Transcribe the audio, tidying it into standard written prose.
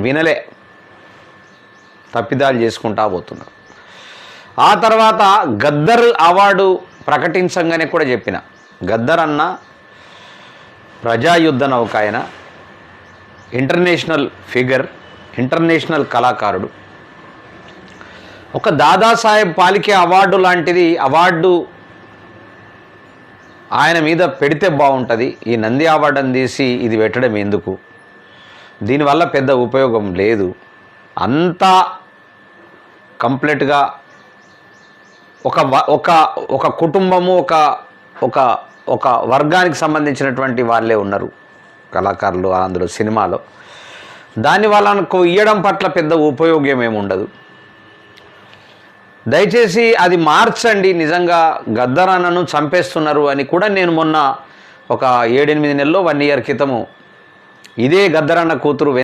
వినలే, తప్పిదాలు చేసుకుంటా పోతున్నారు. ఆ తర్వాత గద్దర్ అవార్డు ప్రకటించంగానే కూడా చెప్పిన, గద్దర్ అన్న ప్రజాయుద్ధ నౌక, ఆయన ఇంటర్నేషనల్ ఫిగర్, ఇంటర్నేషనల్ కళాకారుడు. ఒక దాదాసాహెబ్ పాల్కే అవార్డు లాంటిది అవార్డు ఆయన మీద పెడితే బాగుంటుంది. ఈ నంది అవార్డుని తీసి ఇది పెట్టడం ఎందుకు? దీనివల్ల పెద్ద ఉపయోగం లేదు. అంతా కంప్లీట్గా ఒక ఒక ఒక కుటుంబము, ఒక ఒక ఒక వర్గానికి సంబంధించినటువంటి వాళ్ళే ఉన్నారు కళాకారులు అందులో సినిమాలో. దాని వాళ్ళకు ఇవ్వడం పట్ల పెద్ద ఉపయోగం ఏమి ఉండదు. దయచేసి అది మార్చండి. నిజంగా గద్దర్ అన్నను చంపేస్తున్నారు అని కూడా నేను మొన్న ఒక 7-8 నెలల్లో 1 year క్రితము ఇదే గద్దర్ అన్న కూతురు